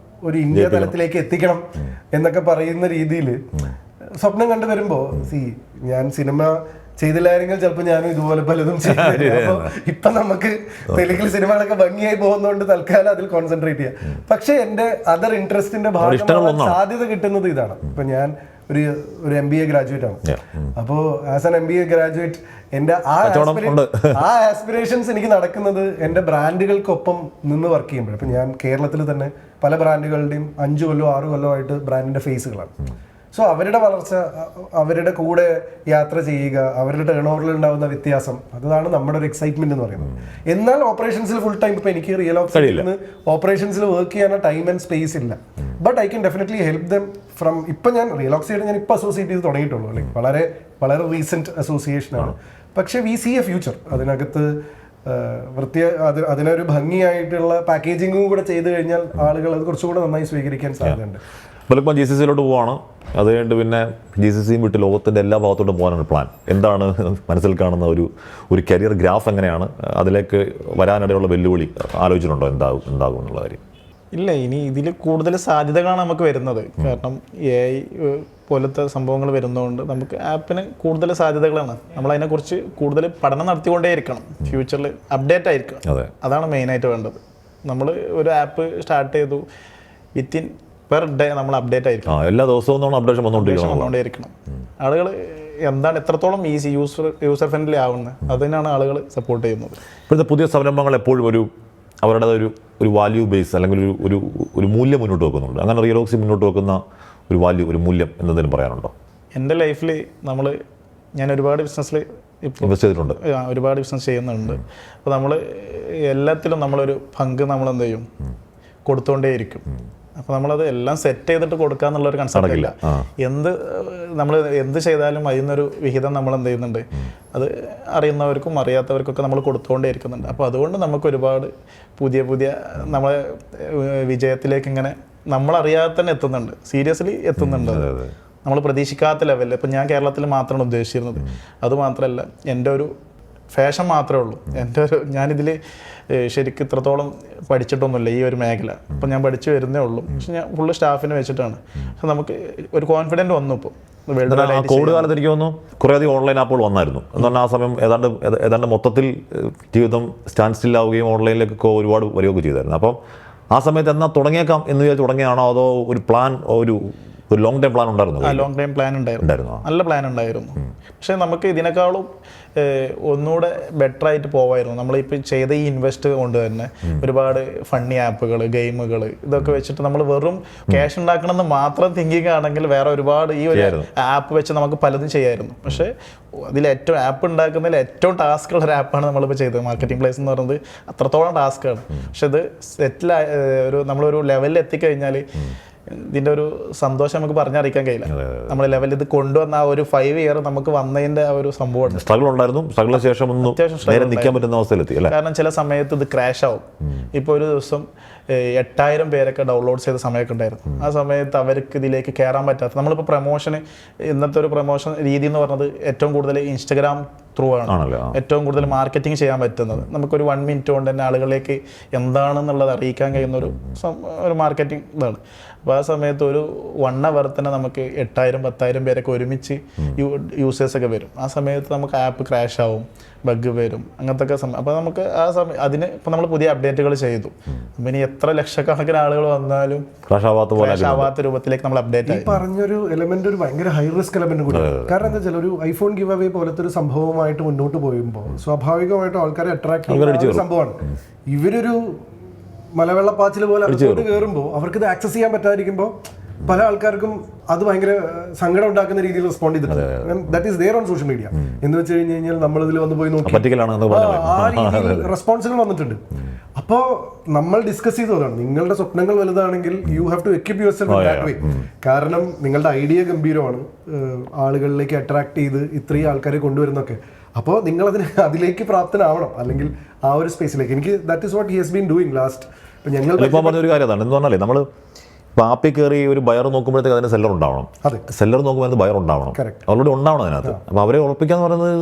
ഒരു ഇന്ത്യ തലത്തിലേക്ക് എത്തിക്കണം എന്നൊക്കെ പറയുന്ന രീതിയിൽ സ്വപ്നം കണ്ടു വരുമ്പോൾ ഞാൻ സിനിമ ചെയ്തില്ലായിരുന്നെങ്കിൽ ചിലപ്പോൾ ഞാനും ഇതുപോലെ പലതും ചെയ്തു. അപ്പോൾ ഇപ്പൊ നമുക്ക് തെലുങ്കിൽ സിനിമകളൊക്കെ ഭംഗിയായി പോകുന്നതുകൊണ്ട് തൽക്കാലം അതിൽ കോൺസെൻട്രേറ്റ് ചെയ്യാം. പക്ഷെ എൻ്റെ അതർ ഇൻട്രസ്റ്റിന്റെ ഭാഗമായി സാധ്യത കിട്ടുന്നത് ഇതാണ്. ഇപ്പൊ ഞാൻ ഒരു MBA ഗ്രാജുവേറ്റ് ആണ്. അപ്പോൾ ആസ് ആൻ MBA ഗ്രാജുവേറ്റ് എൻ്റെ ആ ആസ്പിറേഷൻസ് എനിക്ക് നടക്കുന്നത് എൻ്റെ ബ്രാൻഡുകൾക്കൊപ്പം നിന്ന് വർക്ക് ചെയ്യുമ്പോൾ. ഇപ്പം ഞാൻ കേരളത്തിൽ തന്നെ പല ബ്രാൻഡുകളുടെയും 5 കൊല്ലോ 6 കൊല്ലോ ആയിട്ട് ബ്രാൻഡിൻ്റെ ഫേസുകളാണ്. സോ അവരുടെ വളർച്ച, അവരുടെ കൂടെ യാത്ര ചെയ്യുക, അവരുടെ ടേൺ ഓവറിൽ ഉണ്ടാകുന്ന വ്യത്യാസം, അതാണ് നമ്മുടെ ഒരു എക്സൈറ്റ്മെന്റ് എന്ന് പറയുന്നത്. എന്നാൽ ഓപ്പറേഷൻസിൽ ഫുൾ ടൈം ഇപ്പൊ എനിക്ക് റിയൽ ഓപ്പറേഷൻസിൽ വർക്ക് ചെയ്യാൻ ടൈം ആൻഡ് സ്പേസ് ഇല്ല. But I can definitely help them from. ഇപ്പൊ ഞാൻ റിയൽ ഓക്സൈഡ് ഞാൻ ഇപ്പൊ അസോസിയേറ്റ് ചെയ്ത് തുടങ്ങിയിട്ടുള്ളൂ. ലൈക്ക് വളരെ വളരെ റീസെന്റ് അസോസിയേഷൻ ആണ്. പക്ഷെ വി സി എ ഫ്യൂച്ചർ അതിനകത്ത് അതിനൊരു ഭംഗിയായിട്ടുള്ള പാക്കേജിങ്ങും കൂടെ ചെയ്തു കഴിഞ്ഞാൽ ആളുകൾ അത് കുറച്ചുകൂടെ നന്നായി സ്വീകരിക്കാൻ സാധ്യതയുണ്ട്. ഇപ്പോൾ GCC പോവാണ്, അത് കഴിഞ്ഞിട്ട് പിന്നെ GCC വിട്ട് ലോകത്തിൻ്റെ എല്ലാ ഭാഗത്തോട്ടും പോകാനാണ് പ്ലാൻ. എന്താണ് മനസ്സിൽ കാണുന്ന ഒരു കരിയർ ഗ്രാഫ് എങ്ങനെയാണ്? അതിലേക്ക് വരാനിടയുള്ള വെല്ലുവിളി ആലോചിച്ചിട്ടുണ്ടോ എന്താകും എന്നുള്ള കാര്യം? ഇല്ല, ഇനി ഇതിൽ കൂടുതൽ സാധ്യതകളാണ് നമുക്ക് വരുന്നത്. കാരണം AI പോലത്തെ സംഭവങ്ങൾ വരുന്നതുകൊണ്ട് നമുക്ക് ആപ്പിന് കൂടുതൽ സാധ്യതകളാണ്. നമ്മൾ അതിനെക്കുറിച്ച് കൂടുതൽ പഠനം നടത്തിക്കൊണ്ടേയിരിക്കണം. ഫ്യൂച്ചറിൽ അപ്ഡേറ്റ് ആയിരിക്കണം. അതാണ് മെയിനായിട്ട് വേണ്ടത്. നമ്മൾ ഒരു ആപ്പ് സ്റ്റാർട്ട് ചെയ്തു, വിത്തിൻ പെർ ഡേ നമ്മൾ അപ്ഡേറ്റ് ആയിരിക്കണം. എല്ലാ ദിവസവും അപ്ഡേഷൻ വന്നുകൊണ്ടേയിരിക്കണം. ആളുകൾ എന്താണ് എത്രത്തോളം ഈസി യൂസർ ഫ്രണ്ട്ലി ആവുന്നത് അതിനാണ് ആളുകൾ സപ്പോർട്ട് ചെയ്യുന്നത്. ഇപ്പോഴത്തെ പുതിയ സംരംഭങ്ങൾ എപ്പോഴും അവരുടേത് ഒരു വാല്യൂ ബേസ് അല്ലെങ്കിൽ ഒരു മൂല്യം മുന്നോട്ട് വെക്കുന്നുണ്ട്. അങ്ങനെ റിയലോക്സി മുന്നോട്ട് വെക്കുന്ന ഒരു വാല്യൂ, ഒരു മൂല്യം എന്നതിനും പറയാനുണ്ടോ? എൻ്റെ ലൈഫിൽ ഞാൻ ഒരുപാട് ബിസിനസ്സിൽ ഇപ്പോൾ ഇൻവെസ്റ്റ് ചെയ്തിട്ടുണ്ട്. ഒരുപാട് ബിസിനസ് ചെയ്യുന്നുണ്ട്. അപ്പോൾ നമ്മൾ എല്ലാത്തിലും നമ്മളൊരു പങ്ക് നമ്മൾ എന്ത് ചെയ്യും, കൊടുത്തുകൊണ്ടേയിരിക്കും. അപ്പോൾ നമ്മളത് എല്ലാം സെറ്റ് ചെയ്തിട്ട് കൊടുക്കുക എന്നുള്ളൊരു കൺസെപ്റ്റ് ഇല്ല. നമ്മൾ എന്ത് ചെയ്താലും അതിൽ നിന്നൊരു വിഹിതം നമ്മൾ എന്ത് ചെയ്യുന്നുണ്ട്, അത് അറിയുന്നവർക്കും അറിയാത്തവർക്കൊക്കെ നമ്മൾ കൊടുത്തുകൊണ്ടേ ഇരിക്കുന്നുണ്ട്. അപ്പോൾ അതുകൊണ്ട് നമുക്ക് ഒരുപാട് പുതിയ നമ്മളെ വിജയത്തിലേക്ക് ഇങ്ങനെ നമ്മളറിയാതെ തന്നെ എത്തുന്നുണ്ട്, സീരിയസ്ലി എത്തുന്നുണ്ട്. നമ്മൾ പ്രതീക്ഷിക്കാത്ത ലെവലിൽ. ഇപ്പം ഞാൻ കേരളത്തിൽ മാത്രമാണ് ഉദ്ദേശിച്ചിരുന്നത്. അതുമാത്രമല്ല, എൻ്റെ ഒരു ഫാഷൻ മാത്രമേ ഉള്ളൂ. ഞാനിതിൽ ശരിക്കും ഇത്രത്തോളം പഠിച്ചിട്ടൊന്നുമില്ല ഈ ഒരു മേഖല. അപ്പം ഞാൻ പഠിച്ചു വരുന്നേ ഉള്ളൂ. പക്ഷെ ഞാൻ ഫുള്ള് സ്റ്റാഫിനെ വെച്ചിട്ടാണ്. പക്ഷെ നമുക്ക് ഒരു കോൺഫിഡൻറ്റ് വന്നു. ഇപ്പോൾ കോവിഡ് കാലത്ത് എനിക്ക് തോന്നുന്നു കുറേയധികം ഓൺലൈൻ ആപ്പുകൾ വന്നായിരുന്നു എന്ന് പറഞ്ഞാൽ ആ സമയം ഏതാണ്ട് മൊത്തത്തിൽ ജീവിതം സ്റ്റാൻഡ് സ്റ്റില്ലാവുകയും ഓൺലൈനിലേക്കൊക്കെ ഒരുപാട് വരികയൊക്കെ ചെയ്തായിരുന്നു. അപ്പം ആ സമയത്ത് എന്നാൽ തുടങ്ങിയേക്കാം എന്ന് വിചാരിച്ച് തുടങ്ങിയാണോ, അതോ ഒരു പ്ലാൻ, ഒരു ലോങ് ടൈം പ്ലാൻ ഉണ്ടായിരുന്നു? ലോങ് ടൈം പ്ലാൻ ഉണ്ടായിരുന്നു, നല്ല പ്ലാൻ ഉണ്ടായിരുന്നു. പക്ഷേ നമുക്ക് ഇതിനേക്കാളും ഒന്നുകൂടെ ബെറ്റർ ആയിട്ട് പോവായിരുന്നു. നമ്മളിപ്പോൾ ചെയ്ത ഈ ഇൻവെസ്റ്റ് കൊണ്ട് തന്നെ ഒരുപാട് ഫണ്ണി ആപ്പുകൾ, ഗെയിമുകൾ, ഇതൊക്കെ വെച്ചിട്ട് നമ്മൾ വെറും ക്യാഷ് ഉണ്ടാക്കണമെന്ന് മാത്രം തിങ്കിങ് ആണെങ്കിൽ വേറെ ഒരുപാട് ഈ ഒരു ആപ്പ് വെച്ച് നമുക്ക് പലതും ചെയ്യായിരുന്നു. പക്ഷേ അതിൽ ഏറ്റവും ആപ്പ് ഉണ്ടാക്കുന്നതിൽ ഏറ്റവും ടാസ്ക് ഉള്ള ഒരു ആപ്പാണ് നമ്മളിപ്പോൾ ചെയ്തത്. മാർക്കറ്റിംഗ് പ്ലേസ് എന്ന് പറയുന്നത് അത്രത്തോളം ടാസ്ക്കാണ്. പക്ഷെ ഇത് നമ്മളൊരു ലെവലിൽ എത്തിക്കഴിഞ്ഞാൽ ഇതിൻ്റെ ഒരു സന്തോഷം നമുക്ക് പറഞ്ഞറിയിക്കാൻ കഴിയില്ല. നമ്മൾ ലെവലിൽ ഇത് കൊണ്ടുവന്ന ആ ഒരു 5 ഇയർ നമുക്ക് വന്നതിൻ്റെ ആ ഒരു സംഭവം സ്ട്രഗിൾ ഉണ്ടായിരുന്നു. സ്ട്രഗിളിന് ശേഷം നേരെ നിൽക്കാൻ പറ്റുന്ന അവസ്ഥയിലെത്തി. കാരണം ചില സമയത്ത് ഇത് ക്രാഷ് ആവും. ഇപ്പോൾ ഒരു ദിവസം 8000 പേരൊക്കെ ഡൗൺലോഡ് ചെയ്ത സമയമൊക്കെ ഉണ്ടായിരുന്നു. ആ സമയത്ത് അവർക്ക് ഇതിലേക്ക് കയറാൻ പറ്റാത്ത, നമ്മളിപ്പോൾ പ്രൊമോഷന്, ഇന്നത്തെ ഒരു പ്രൊമോഷൻ രീതി എന്ന് പറഞ്ഞത് ഏറ്റവും കൂടുതൽ ഇൻസ്റ്റഗ്രാം ത്രൂ ആണ് ഏറ്റവും കൂടുതൽ മാർക്കറ്റിംഗ് ചെയ്യാൻ പറ്റുന്നത്. നമുക്കൊരു 1 മിനിറ്റ് കൊണ്ട് തന്നെ ആളുകളിലേക്ക് എന്താണെന്നുള്ളത് അറിയിക്കാൻ കഴിയുന്ന ഒരു മാർക്കറ്റിംഗ് ഇതാണ്. അപ്പോൾ ആ സമയത്ത് ഒരു 1 അവർ തന്നെ നമുക്ക് 8000-10,000 പേരൊക്കെ ഒരുമിച്ച് യൂസേഴ്സൊക്കെ വരും. ആ സമയത്ത് നമുക്ക് ആപ്പ് ക്രാഷ് ആവും, ബഗ് വരും, അങ്ങനത്തെ ഒക്കെ സമയം. അപ്പോൾ നമുക്ക് ആ സമയം അതിന് ഇപ്പം നമ്മൾ പുതിയ അപ്ഡേറ്റുകൾ ചെയ്തു. അപ്പം ഇനി എത്ര ലക്ഷക്കണക്കിന് ആളുകൾ വന്നാലും ക്രാഷ് ആവാത്ത രൂപത്തിലേക്ക് നമ്മൾ അപ്ഡേറ്റ് ആയി. പറഞ്ഞൊരു എലമെന്റ് ഒരു ഭയങ്കര ഹൈ റിസ്ക് എലമെന്റ് കൂടി. കാരണം എന്താ വെച്ചാൽ ഒരു ഐഫോൺ ഗിവ് അവേ പോലത്തെ ഒരു സംഭവമായിട്ട് മുന്നോട്ട് പോകുമ്പോൾ സ്വാഭാവികമായിട്ടും ആൾക്കാരെ അട്രാക്ട് ചെയ്യുന്ന സംഭവമാണ്. ഇവരൊരു മലവെള്ളപ്പാച്ചിൽ പോലെ അങ്ങോട്ട് കയറുമ്പോൾ അവർക്ക് ഇത് ആക്സസ് ചെയ്യാൻ പറ്റാതിരിക്കുമ്പോൾ പല ആൾക്കാർക്കും അത് ഭയങ്കര സങ്കടം ഉണ്ടാക്കുന്ന രീതിയിൽ റെസ്പോണ്ട് ചെയ്തിട്ടുണ്ട്. That is their own social media. എന്ന് വെച്ച് കഴിഞ്ഞാൽ നമ്മളിതിൽ വന്ന് പോയി നോക്കി ആ രീതിയിൽ റെസ്പോൺസുകൾ വന്നിട്ടുണ്ട്. അപ്പോൾ നമ്മൾ ഡിസ്കസ് ചെയ്തതാണ്, നിങ്ങളുടെ സ്വപ്നങ്ങൾ വലുതാണെങ്കിൽ you have to equip yourself that way. കാരണം നിങ്ങളുടെ ഐഡിയ ഗംഭീരമാണ്, ആളുകളിലേക്ക് അട്രാക്ട് ചെയ്ത് ഇത്രയും ആൾക്കാരെ കൊണ്ടുവരുന്നൊക്കെ. അപ്പോൾ നിങ്ങളതിന് അതിലേക്ക് പ്രാപ്തനാവണം, അല്ലെങ്കിൽ ആ ഒരു സ്പേസിലേക്ക്. എനിക്ക് that is what he has been doing last. ഞങ്ങൾ പറഞ്ഞൊരു കാര്യം അതാണ് എന്ന് പറഞ്ഞാലേ, നമ്മൾ ഇപ്പോൾ ആപ്പിൽ കയറി ഒരു ബയർ നോക്കുമ്പോഴത്തേക്ക് അതിന് സെല്ലർ ഉണ്ടാവണം, സെല്ലർ നോക്കുമ്പോൾ അതിന് ബയർ ഉണ്ടാവണം, ഓൾറെഡി ഉണ്ടാവണം അതിനകത്ത്. അപ്പോൾ അവരെ ഉറപ്പിക്കാന്ന് പറയുന്നത്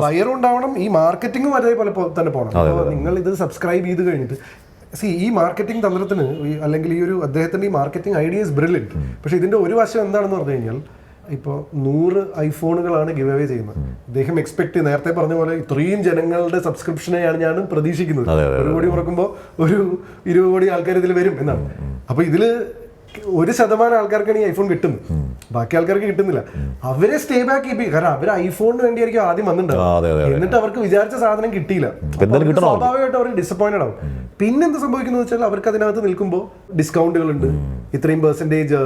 ബയർ ഉണ്ടാവണം, ഈ മാർക്കറ്റിംഗും അതേപോലെ തന്നെ പോകണം. അപ്പോൾ നിങ്ങൾ ഇത് സബ്സ്ക്രൈബ് ചെയ്ത് കഴിഞ്ഞിട്ട് ഈ മാർക്കറ്റിംഗ് തന്ത്രത്തിന്, അല്ലെങ്കിൽ ഈ ഒരു അദ്ദേഹത്തിൻ്റെ ഈ മാർക്കറ്റിംഗ് ഐഡിയ ഇസ് ബ്രില്യൻറ്റ്. പക്ഷേ ഇതിൻ്റെ ഒരു വശം എന്താണെന്ന് പറഞ്ഞു കഴിഞ്ഞാൽ, ഇപ്പോൾ 100 ഐഫോണുകളാണ് ഗിവ് അവേ ചെയ്യുന്നത്. അദ്ദേഹം എക്സ്പെക്ട് നേരത്തെ പറഞ്ഞ പോലെ ഇത്രയും ജനങ്ങളുടെ സബ്സ്ക്രിപ്ഷനെയാണ് ഞാൻ പ്രതീക്ഷിക്കുന്നത്. 1 കോടി മുറക്കുമ്പോൾ ഒരു 20 കോടി ആൾക്കാർ ഇതിൽ വരും എന്നാണ്. അപ്പോൾ ഇതിൽ 1% ആൾക്കാർക്കാണ് ഈ ഐഫോൺ കിട്ടുന്നത്, ബാക്കി ആൾക്കാർക്ക് കിട്ടുന്നില്ല. അവരെ സ്റ്റേ ബാക്ക് ചെയ്യും. കാരണം അവർ ഐഫോണിന് വേണ്ടിയായിരിക്കും ആദ്യം വന്നിട്ടുണ്ടാവും, എന്നിട്ട് അവർക്ക് വിചാരിച്ച സാധനം കിട്ടിയില്ല. സ്വാഭാവികമായിട്ട് അവർ ഡിസപ്പോയിന്റഡ് ആവും. പിന്നെ എന്ത് സംഭവിക്കുന്നത് വെച്ചാൽ അവർക്ക് അതിനകത്ത് നിൽക്കുമ്പോൾ ഡിസ്കൗണ്ടുകളുണ്ട്, ഇത്രയും പെർസെൻറ്റേജ്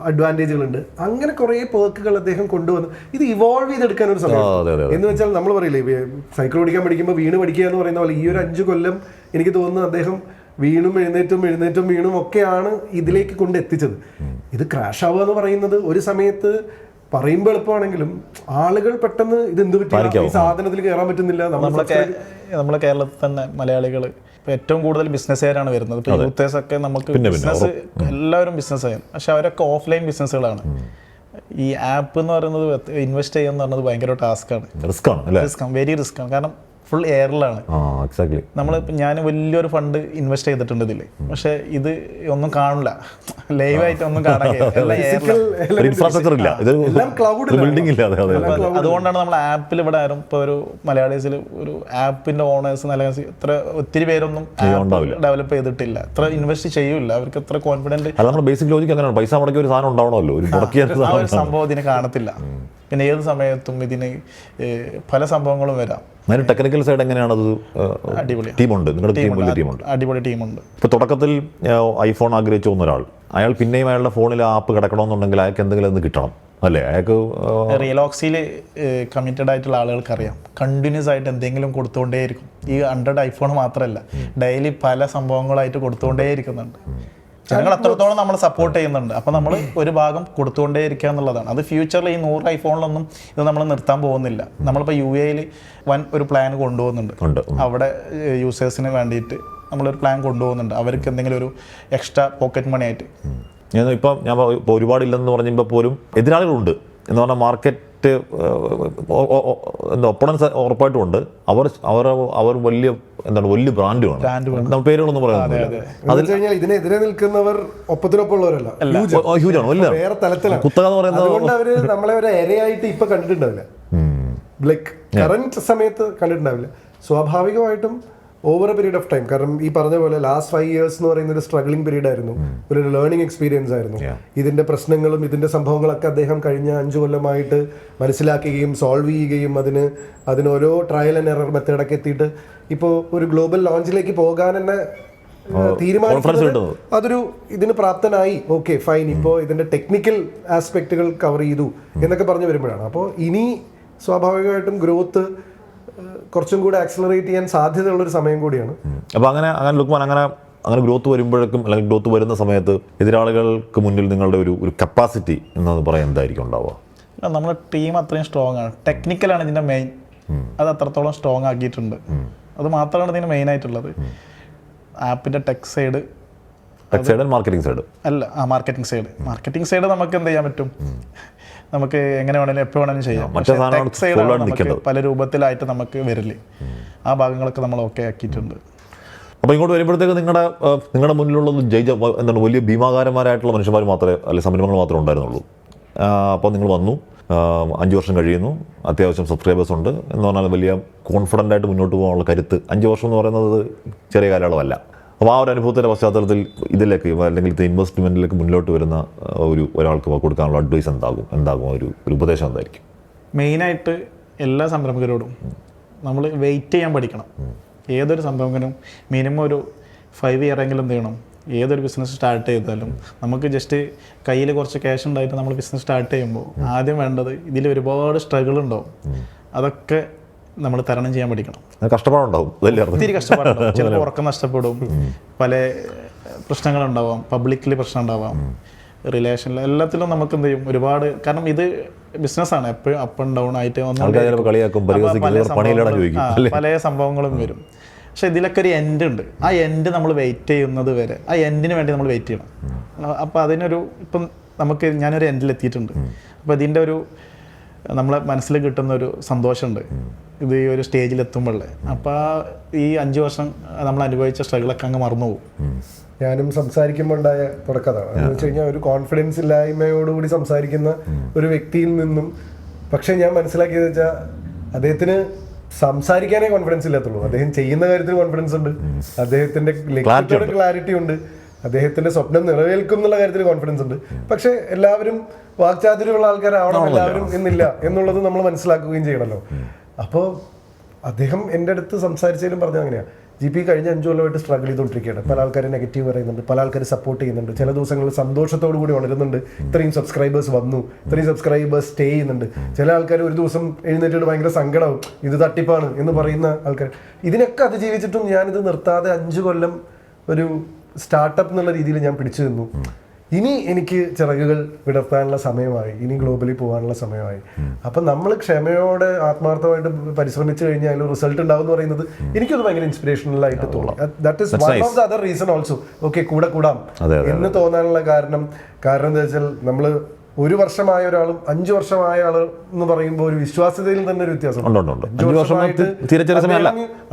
അഡ്വാൻറ്റേജുകളുണ്ട്, അങ്ങനെ കുറേ പേർക്കുകൾ അദ്ദേഹം കൊണ്ടുവന്ന് ഇത് ഇവോൾവ് ചെയ്തെടുക്കാൻ ഒരു സമയം. എന്ന് വെച്ചാൽ നമ്മൾ പറയില്ലേ, സൈക്കിൾ ഓടിക്കാൻ പഠിക്കുമ്പോൾ വീണ് പഠിക്കുക എന്ന് പറയുന്ന പോലെ ഈ ഒരു 5 കൊല്ലം എനിക്ക് തോന്നുന്നു അദ്ദേഹം വീണും എഴുന്നേറ്റും ഒക്കെയാണ് ഇതിലേക്ക് കൊണ്ട് എത്തിച്ചത്. ഇത് ക്രാഷ് ആവുക എന്ന് പറയുന്നത് ഒരു സമയത്ത് പറയുമ്പോൾ എളുപ്പമാണെങ്കിലും ആളുകൾ പെട്ടെന്ന് ഇത് എന്ത് പറ്റി, ഈ സാധനത്തിൽ കയറാൻ പറ്റുന്നില്ല. നമ്മളെ കേരളത്തിൽ തന്നെ മലയാളികൾ ഏറ്റവും കൂടുതൽ ബിസിനസ്സുകാരാണ് വരുന്നത്. ഇപ്പോൾ യൂത്തേഴ്സ് ഒക്കെ നമുക്ക് ബിസിനസ്, എല്ലാവരും ബിസിനസ് ചെയ്യും, പക്ഷെ അവരൊക്കെ ഓഫ്ലൈൻ ബിസിനസ്സുകളാണ്. ഈ ആപ്പ് എന്ന് പറയുന്നത് ഇൻവെസ്റ്റ് ചെയ്യുക എന്ന് പറയുന്നത് ഭയങ്കര ടാസ്ക്കാണ്, റിസ്ക്കാണ്, വെരി റിസ്ക്കാണ്. കാരണം ഫുൾ എയറിലാണ്. ഞാൻ വലിയൊരു ഫണ്ട് ഇൻവെസ്റ്റ് ചെയ്തിട്ടുണ്ട് ഇതിൽ, പക്ഷെ ഇത് ഒന്നും കാണില്ല, ലൈവായിട്ട് ഒന്നും കാണാൻ അതുകൊണ്ടാണ് നമ്മൾ ആപ്പിൽ ഇവിടെ ആരും ഇപ്പോൾ ഒരു മലയാളീസിൽ ഒരു ആപ്പിന്റെ ഓണേഴ്സ് അല്ലെങ്കിൽ ഇത്ര ഒത്തിരി പേരൊന്നും ഡെവലപ്പ് ചെയ്തിട്ടില്ല, ഇത്ര ഇൻവെസ്റ്റ് ചെയ്യൂല, അവർക്ക് എത്ര കോൺഫിഡൻറ്റ്. ബേസിക് ലോജിക് അങ്ങനെയാണ്, പൈസ മുടക്കിയ ഒരു സാധനം ഉണ്ടാവണമല്ലോ, ആ ഒരു സംഭവം ഇതിന് കാണത്തില്ല. പിന്നെ ഏത് സമയത്തും ഇതിന് പല സംഭവങ്ങളും വരാം. ടെക്നിക്കൽ സൈഡ് എങ്ങനെയാണ്? അടിപൊളി ടീമുണ്ട്, നിങ്ങളുടെ ടീമുണ്ട്, അടിപൊളി ടീമുണ്ട്. ഇപ്പോൾ തുടക്കത്തിൽ ഐഫോൺ ആഗ്രഹിച്ചു വന്ന ഒരാൾ, അയാൾ പിന്നെയും അയാളുടെ ഫോണിൽ ആപ്പ് കിടക്കണമെന്നുണ്ടെങ്കിൽ അയാൾക്ക് എന്തെങ്കിലും ഒന്ന് കിട്ടണം, അല്ലേ? അയാൾക്ക് റിയലോക്സിയിൽ കമ്മിറ്റഡ് ആയിട്ടുള്ള ആളുകൾക്ക് അറിയാം, കണ്ടിന്യൂസ് ആയിട്ട് എന്തെങ്കിലും കൊടുത്തുകൊണ്ടേയിരിക്കും. ഈ 100 ഐഫോൺ മാത്രമല്ല, ഡെയിലി പല സംഭവങ്ങളായിട്ട് കൊടുത്തുകൊണ്ടേയിരിക്കുന്നുണ്ട്. ജനങ്ങൾ അത്രത്തോളം നമ്മൾ സപ്പോർട്ട് ചെയ്യുന്നുണ്ട്. അപ്പോൾ നമ്മൾ ഒരു ഭാഗം കൊടുത്തുകൊണ്ടേ ഇരിക്കുക എന്നുള്ളതാണ്. അത് ഫ്യൂച്ചറിൽ ഈ 100 ഐഫോണിലൊന്നും ഇത് നമ്മൾ നിർത്താൻ പോകുന്നില്ല. നമ്മളിപ്പോൾ UAE വൻ ഒരു പ്ലാൻ കൊണ്ടുപോകുന്നുണ്ട്. അവിടെ യൂസേഴ്സിന് വേണ്ടിയിട്ട് നമ്മളൊരു പ്ലാൻ കൊണ്ടുപോകുന്നുണ്ട്, അവർക്ക് എന്തെങ്കിലും ഒരു എക്സ്ട്രാ പോക്കറ്റ് മണി ആയിട്ട്. ഇപ്പം ഞാൻ ഇപ്പോൾ ഒരുപാടില്ലെന്ന് പറഞ്ഞപ്പോൾ പോലും എതിരാളികളുണ്ട് എന്ന് പറഞ്ഞാൽ മാർക്കറ്റ് എന്താ ഒപ്പണൻസ് ഉറപ്പായിട്ടും ഉണ്ട്. അവർ വലിയ ബ്രാൻഡുമാണ്, പേരുകളൊന്നും പറയാൻ. ഇതിനെതിരെ നിൽക്കുന്നവർ ഒപ്പത്തിനൊപ്പമുള്ളവരല്ല, വേറെ തലത്തിലാണ്. കുത്തക എന്ന് പറയുന്നത് അതുകൊണ്ട് അവര് നമ്മളെ ഒരു ഇരയായിട്ട് ഇപ്പൊ കണ്ടിട്ടുണ്ടാവില്ല, ലൈക്ക് കറന്റ് സമയത്ത് കണ്ടിട്ടുണ്ടാവില്ല. സ്വാഭാവികമായിട്ടും over A period of time, കാരണം ഈ പറഞ്ഞ പോലെ ലാസ്റ്റ് 5 years എന്ന് പറയുന്ന ഒരു സ്ട്രഗ്ലിംഗ് പീരീഡ് ആയിരുന്നു, ഒരു ലേണിംഗ് എക്സ്പീരിയൻസ് ആയിരുന്നു. ഇതിന്റെ പ്രശ്നങ്ങളും ഇതിന്റെ സംഭവങ്ങളൊക്കെ അദ്ദേഹം കഴിഞ്ഞ 5 കൊല്ലമായിട്ട് മനസ്സിലാക്കുകയും സോൾവ് ചെയ്യുകയും അതിന് ഓരോ ട്രയൽ ആൻഡ് എറർ മെത്തേഡൊക്കെ എത്തിയിട്ട് ഇപ്പോൾ ഒരു ഗ്ലോബൽ ലോഞ്ചിലേക്ക് പോകാൻ തന്നെ തീരുമാനിച്ചത് അതൊരു ഇതിന് പ്രാപ്തനായി. ഓക്കെ ഫൈൻ, ഇപ്പോൾ ഇതിന്റെ ടെക്നിക്കൽ ആസ്പെക്റ്റുകൾ കവർ ചെയ്തു എന്നൊക്കെ പറഞ്ഞു വരുമ്പോഴാണ്. അപ്പോൾ ഇനി സ്വാഭാവികമായിട്ടും ഗ്രോത്ത് കുറച്ചും കൂടെ ആക്സലറേറ്റ് ചെയ്യാൻ സാധ്യതയുള്ളൊരു സമയം കൂടിയാണ്. അപ്പോൾ അങ്ങനെ ലുക്മാൻ അങ്ങനെ ഗ്രോത്ത് വരുമ്പോഴേക്കും അല്ലെങ്കിൽ ഗ്രോത്ത് വരുന്ന സമയത്ത് എതിരാളികൾക്ക് മുന്നിൽ നിങ്ങളുടെ ഒരു കപ്പാസിറ്റി എന്ന് പറയാൻ എന്തായിരിക്കും ഉണ്ടാവുക? നമ്മുടെ ടീം അത്രയും സ്ട്രോങ് ആണ്, ടെക്നിക്കലാണ് ഇതിൻ്റെ മെയിൻ. അത് അത്രത്തോളം സ്ട്രോങ് ആക്കിയിട്ടുണ്ട്. അത് മാത്രമാണ് ഇതിന് മെയിൻ ആയിട്ടുള്ളത്. ആപ്പിൻ്റെ ടെക് സൈഡ് മാർക്കറ്റിംഗ് സൈഡ് അല്ല, മാർക്കറ്റിംഗ് സൈഡ് നമുക്ക് എന്ത് ചെയ്യാൻ പറ്റും, നമുക്ക് എങ്ങനെ വേണമെങ്കിലും എപ്പോൾ വേണമെങ്കിലും ചെയ്യാം. ടെക് സൈഡ് നമുക്ക് പല രൂപത്തിലായിട്ട് നമുക്ക് വരില്ലേ, ആ ഭാഗങ്ങളൊക്കെ നമ്മൾ ഓക്കെ ആക്കിയിട്ടുണ്ട്. അപ്പോൾ ഇങ്ങോട്ട് വരുമ്പോഴത്തേക്ക് നിങ്ങളുടെ മുന്നിലുള്ളത് എന്താണ് വലിയ ഭീമാകാരന്മാരായിട്ടുള്ള മനുഷ്യന്മാർ മാത്രമേ അല്ലെങ്കിൽ സംരംഭങ്ങൾ മാത്രമേ ഉണ്ടായിരുന്നുള്ളൂ. അപ്പോൾ നിങ്ങൾ വന്നു, 5 വർഷം കഴിയുന്നു, അത്യാവശ്യം സബ്സ്ക്രൈബേഴ്സ് ഉണ്ട് എന്ന് പറഞ്ഞാൽ വലിയ കോൺഫിഡൻ്റ് ആയിട്ട് മുന്നോട്ട് പോകാനുള്ള കരുത്ത്. 5 വർഷം എന്ന് പറയുന്നത് ചെറിയ കാലയളവല്ല. അപ്പോൾ ആ ഒരു അനുഭവത്തിൻ്റെ പശ്ചാത്തലത്തിൽ ഇതിലേക്ക് അല്ലെങ്കിൽ ഇൻവെസ്റ്റ്മെൻറ്റിലേക്ക് മുന്നോട്ട് വരുന്ന ഒരാൾക്ക് കൊടുക്കാനുള്ള അഡ്വൈസ് എന്താകും ഒരു ഉപദേശം എന്തായിരിക്കും? മെയിനായിട്ട് എല്ലാ സംരംഭകരോടും നമ്മൾ വെയിറ്റ് ചെയ്യാൻ പഠിക്കണം. ഏതൊരു സംരംഭകനും മിനിമം ഒരു 5 year എങ്കിലും എന്ത് ചെയ്യണം. ഏതൊരു ബിസിനസ് സ്റ്റാർട്ട് ചെയ്താലും നമുക്ക് ജസ്റ്റ് കയ്യിൽ കുറച്ച് ക്യാഷ് ഉണ്ടായിട്ട് നമ്മൾ ബിസിനസ് സ്റ്റാർട്ട് ചെയ്യുമ്പോൾ ആദ്യം വേണ്ടത് ഇതിൽ ഒരുപാട് സ്ട്രഗിൾ ഉണ്ടാവും. അതൊക്കെ നമ്മൾ തരണം ചെയ്യാൻ പഠിക്കണം. കഷ്ടപ്പാടുണ്ടാവും, ഒത്തിരി കഷ്ടപ്പാടുണ്ടാവും. ചിലപ്പോൾ ഉറക്കം നഷ്ടപ്പെടും, പല പ്രശ്നങ്ങളുണ്ടാവാം, പബ്ലിക്കലി പ്രശ്നം ഉണ്ടാവാം, റിലേഷനിൽ എല്ലാത്തിലും നമുക്ക് എന്ത് ചെയ്യും ഒരുപാട്. കാരണം ഇത് ബിസിനസ്സാണ്, എപ്പോഴും അപ്പ് ആൻഡ് ഡൗൺ ആയിട്ട് പല സംഭവങ്ങളും വരും. പക്ഷെ ഇതിലൊക്കെ ഒരു എൻഡ് ഉണ്ട്. ആ എൻഡ് നമ്മൾ വെയിറ്റ് ചെയ്യുന്നത് വരെ, ആ എൻഡിന് വേണ്ടി നമ്മൾ വെയിറ്റ് ചെയ്യണം. അപ്പോൾ ഇപ്പം ഞാനൊരു എൻഡിലെത്തിയിട്ടുണ്ട്. അപ്പോൾ ഇതിൻ്റെ നമ്മളെ മനസ്സിൽ കിട്ടുന്ന ഒരു സന്തോഷമുണ്ട് ഇത് ഈ ഒരു സ്റ്റേജിൽ എത്തുമ്പോഴേ. അപ്പോൾ ഈ 5 വർഷം നമ്മൾ അനുഭവിച്ച സ്ട്രഗിളൊക്കെ അങ്ങ് മറന്നുപോകും. ഞാനും സംസാരിക്കുമ്പോൾ ഉണ്ടായ തുടക്കതാണ് എന്ന് വെച്ച് കഴിഞ്ഞാൽ, ഒരു കോൺഫിഡൻസ് ഇല്ലായ്മയോടുകൂടി സംസാരിക്കുന്ന ഒരു വ്യക്തിയിൽ നിന്നും, പക്ഷെ ഞാൻ മനസ്സിലാക്കിയത് വെച്ചാൽ അദ്ദേഹത്തിന് സംസാരിക്കാനേ കോൺഫിഡൻസ് ഇല്ലാത്തുള്ളൂ. അദ്ദേഹം ചെയ്യുന്ന കാര്യത്തിൽ കോൺഫിഡൻസ് ഉണ്ട്, അദ്ദേഹത്തിന്റെ ലക്ഷ്യത്തോടെ ക്ലാരിറ്റി ഉണ്ട്, അദ്ദേഹത്തിന്റെ സ്വപ്നം നിറവേൽക്കും എന്നുള്ള കാര്യത്തിൽ കോൺഫിഡൻസ് ഉണ്ട്. പക്ഷെ എല്ലാവരും വാക്ചാതുര്യമുള്ള ആൾക്കാരാവണം എല്ലാവരും എന്നില്ല എന്നുള്ളത് നമ്മൾ മനസ്സിലാക്കുകയും ചെയ്യണമല്ലോ. അപ്പോൾ അദ്ദേഹം എൻ്റെ അടുത്ത് സംസാരിച്ചാലും പറഞ്ഞത് അങ്ങനെയാണ്, GP കഴിഞ്ഞ 5 കൊല്ലമായിട്ട് സ്ട്രഗിൾ ചെയ്തുകൊണ്ടിരിക്കുകയാണ്. പല ആൾക്കാർ നെഗറ്റീവ് പറയുന്നുണ്ട്, പല ആൾക്കാർ സപ്പോർട്ട് ചെയ്യുന്നുണ്ട്, ചില ദിവസങ്ങളിൽ സന്തോഷത്തോടു കൂടി വളരുന്നുണ്ട്, ഇത്രയും സബ്സ്ക്രൈബേഴ്സ് വന്നു, ഇത്രയും സബ്സ്ക്രൈബേഴ്സ് സ്റ്റേ ചെയ്യുന്നുണ്ട്. ചില ആൾക്കാർ ഒരു ദിവസം എഴുന്നേറ്റിട്ട് ഭയങ്കര സങ്കടവും, ഇത് തട്ടിപ്പാണ് എന്ന് പറയുന്ന ആൾക്കാർ. ഇതിനൊക്കെ അതിജീവിച്ചിട്ടും ഞാനിത് നിർത്താതെ 5 കൊല്ലം ഒരു സ്റ്റാർട്ടപ്പ് എന്നുള്ള രീതിയിൽ ഞാൻ പിടിച്ചു നിന്നു. ഇനി എനിക്ക് ചിറകുകൾ വിടർത്താനുള്ള സമയമായി, ഇനി ഗ്ലോബലി പോകാനുള്ള സമയമായി. അപ്പം നമ്മൾ ക്ഷമയോടെ ആത്മാർത്ഥമായിട്ട് പരിശ്രമിച്ചു കഴിഞ്ഞാൽ അതിൽ റിസൾട്ട് ഉണ്ടാവും എന്ന് പറയുന്നത് എനിക്കത് ഭയങ്കര ഇൻസ്പിറേഷണൽ ആയിട്ട് തോന്നി. That is one of the other reason also. Okay, കൂടാം എന്ന് തോന്നാനുള്ള കാരണം എന്താ വെച്ചാൽ, നമ്മൾ 1 വർഷമായ ഒരാളും 5 വർഷമായ ആള് എന്ന് പറയുമ്പോൾ ഒരു വിശ്വാസ്യതയിൽ തന്നെ ഒരു വ്യത്യാസം.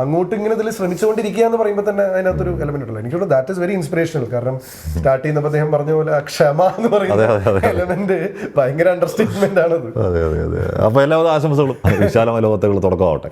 അങ്ങോട്ട് ഇങ്ങനെ ഇതിൽ ശ്രമിച്ചുകൊണ്ടിരിക്കുക എന്ന് പറയുമ്പോൾ തന്നെ അതിനകത്തൊരു എലമെന്റ് ഉണ്ടല്ലോ. എനിക്ക് ദാറ്റ് ഈസ് വെരി ഇൻസ്പിറേഷണൽ. കാരണം സ്റ്റാർട്ട് ചെയ്യുന്നപ്പോൾ അദ്ദേഹം പറഞ്ഞ പോലെ ക്ഷമ എന്ന് പറയുന്ന എലമെന്റ് ഭയങ്കര അണ്ടർസ്റ്റാൻഡ്മെന്റ് ആണത്. അപ്പൊ എല്ലാ ആശംസകളും വിശാലമായ ലോകത്തുകൾ തുടക്കമാവട്ടെ.